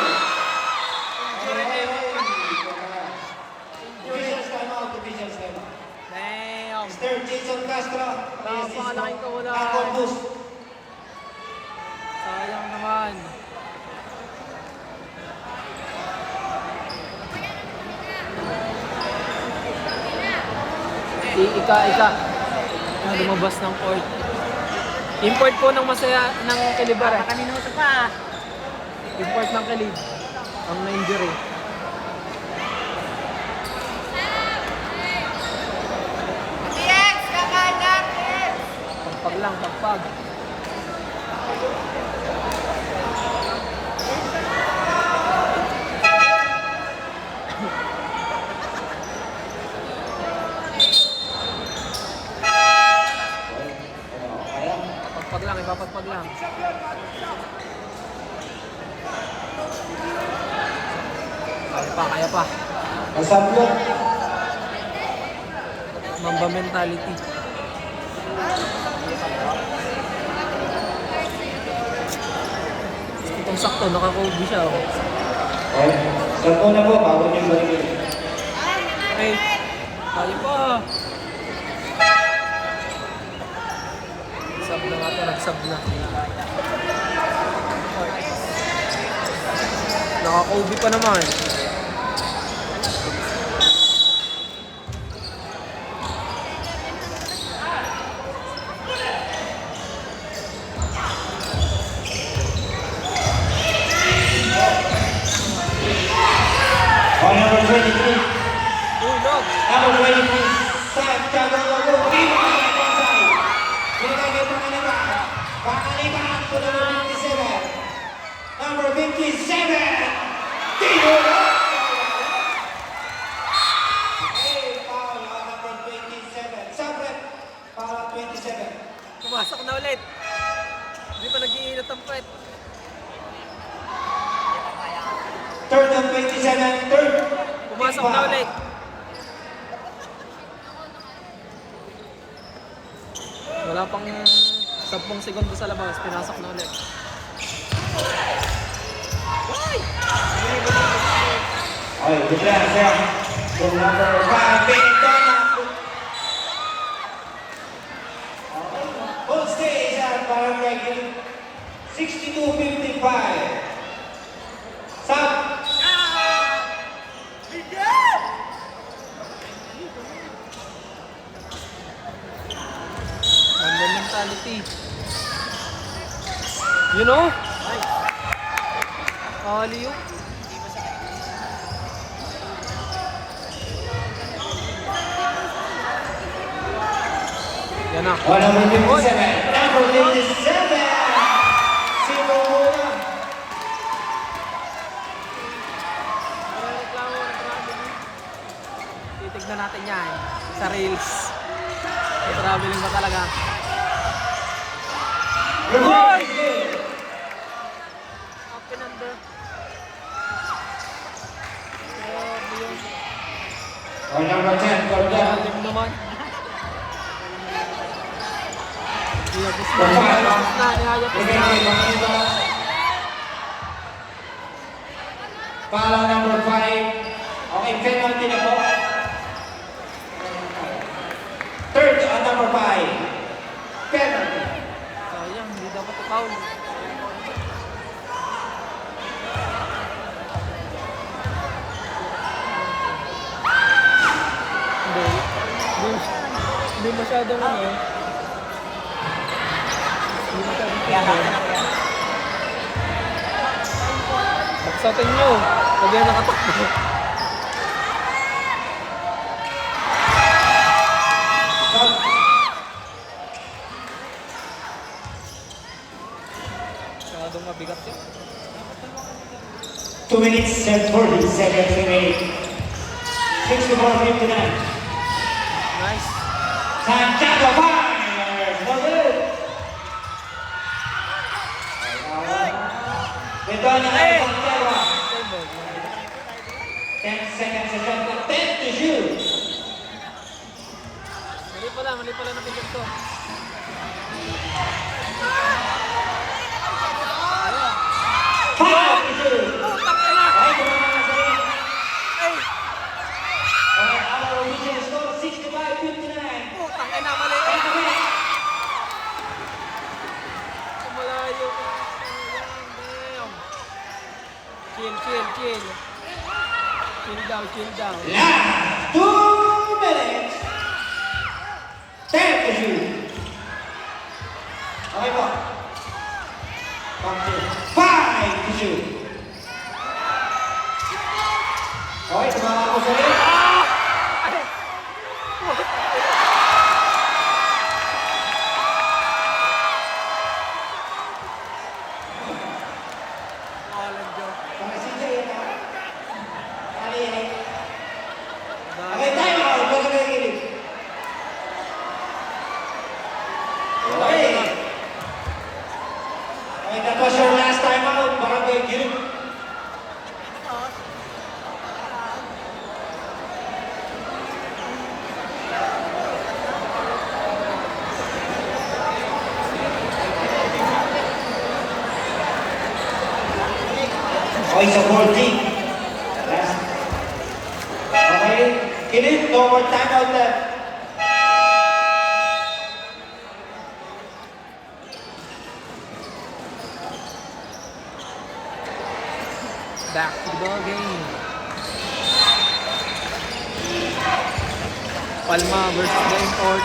Officials time out, officials time out. Damn. Mr. Jason Castro. Napakalaking kawalan. Ako boost. Sayang naman. Ika. Lumabas ng court. Import po ng masaya ng Kilibar. Kaminuto pa. Import ng Kilib. Ang na-injury. Yes, kakanak, yes. Pagpag lang, pagpag. Pagpag lang, ipapagpag lang. Kaya pa. Masablo. Mamba mentality. Itong sakto, nakakubi siya. Oh. Okay. Sampo na po, bago niyo balik. Ay, kaya pa. Sub na nga ito, nag-sub na. Nakakubi pa naman. On number 23. Ulog! Number 23. Santiago Lobo. Viva la Bonsai. Pinagay pangaliban. Pangaliban to number 57. Number 57. Tino. Hey, foul on number 27. Sabret. Foul on 27. Pumasok na ulit. Hindi pa nag-iinat ang puwet. Third on 27. Third. Pumasok na ulit. Wala pang 10 segundo sa labas. Pinasok na ulit. Okay, good plan, sir. So number 5, Bintona. Hold stage at Barangay 62-55. Sub. Reality. You know? Aliyo. Yan na. Oh, number 57. Number 57. Sino muna? Titignan natin yan sa Reels. May traveling ba talaga? Hoy! Up and under. Grabe yun. Oh, number 10. Gordon. Lalim naman. Nihayapos na. Nihayapos na. Follow number 5. Okay, penalty na po. Third on number 5. Penalty. Sayang, hindi dapat foul. Hindi masyadong ano. Hindi masyadong baksatin nyo. Pag yan nakatakbo. Masyadong mabigat yun. 2 minutes and 40 seconds remaining. 64-59. Nice. Santiago fires. No good. Ito na kay Santiago. 10 seconds to shot. 10 to shoot. Mali pala na bigat to. Five to shoot. Putang ina! Ay, kumama sa rin. Ay! Okay, our original score 65-59. Putang ina, mali! Malayo ka. Damn. Chill. Chill down. Last 2 minutes. 10 to shoot. Okay po. 5 to shoot. Okay, tumama ko sa rin. Walang joke. Okay, CJ, ito. Okay, time out. Bago na yung Okay. Okay, that was your last time out. Baka kayo gilid. Okay, so 14. Last. Okay, gilid. No more time out left. Back to the ball game. Palma versus the Import.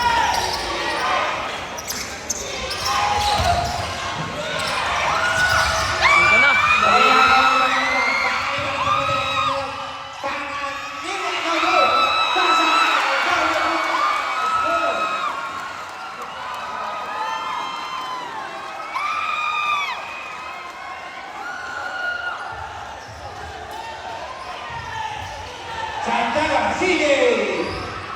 Dito na. Santiago, CJ!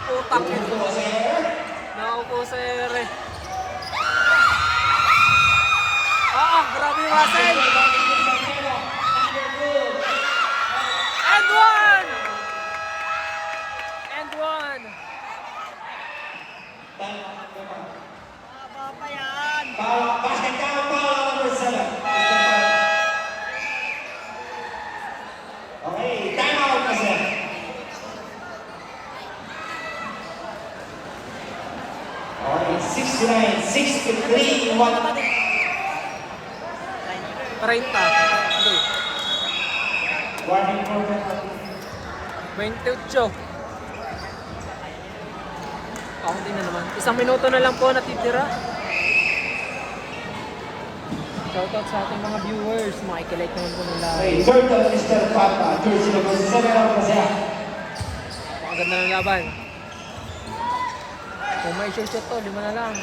Putang ina. Ito sa air. Naupo sa ere. Grabe yung Russell. And one! Basket count, foul number 7. Okay, time out kasi. Okay, 69, 63, 1. 30. Hindi. Warning for penalty. 28. Kaunti na naman. 1 minuto na lang po natitira. Shoutout sa ating mga viewers. Makikilike naman po nila. Okay, third of Mr. Papa, jersey number 7 of Pasaya. Napakaganda ng laban. Kung may short to, 5 na lang.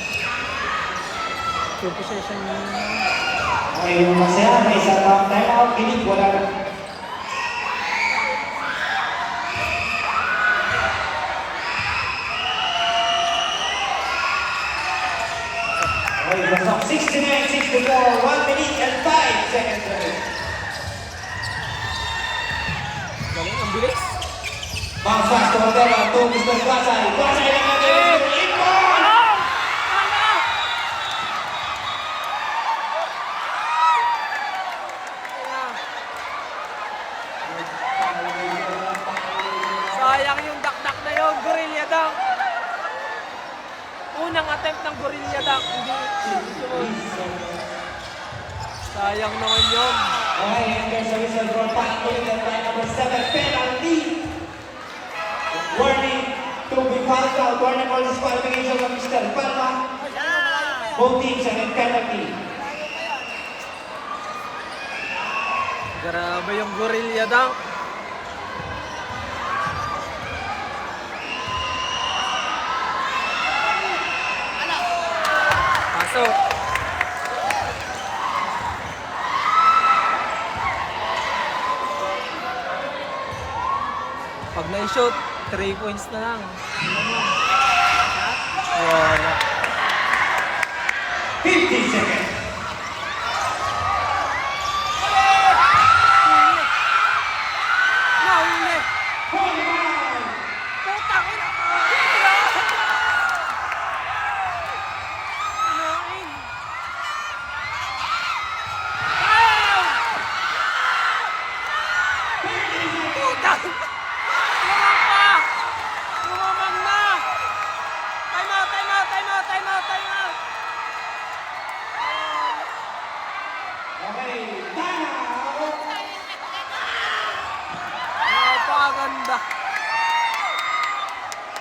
Pure possession yun. Okay, yung Pasaya, may isang time out, kinig, wala na. Okay, pasok 69-64, 1 minute and 5 seconds remaining. Galing, ang bilis. Bounce pass to Montero to Mr. Pasay. Pasay lang natin. Inbound! Sayang yung dakdak na yun, gorilla dunk. Unang attempt ng gorilla dunk, hindi sumunod. Sayang naman yun. Okay, and there's a whistle for Pangilinan by number 7, penalty. Warning to be fouled out. Warning for disqualification of Mr. Palma. Both teams are in penalty. Grabe yung gorilla dunk. Pasok. Pag na-shoot, 3 points na lang. Wala. 50 seconds. Nahuli! 49. Putang ina! Kinain! Putang! Lumang pa! Lumamang na! Time out! Time out! Time out! Time out! Time out! Okay, time out. Napakaganda!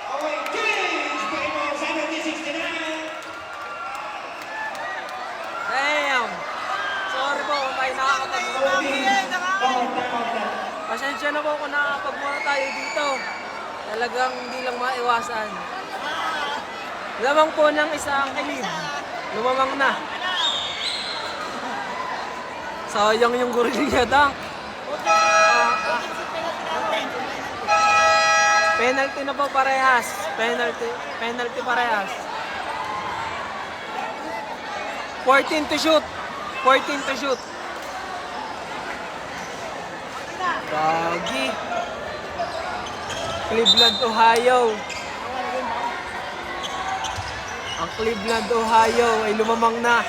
Okay, change. Game of 70-69. Damn! Sorry po kung tayo nakakapag-muna. Time out na. Pasensya na po kung nakakapag-muna tayo dito. Talagang hindi lang maiwasan. Lamang po ng isang kilid. Lumamang na. Sayang yung gorilla dunk. Penalty na po parehas. Penalty parehas. 14 to shoot. 14 to shoot. Gagi. Cleveland, Ohio. Ang Cleveland, Ohio ay lumamang na.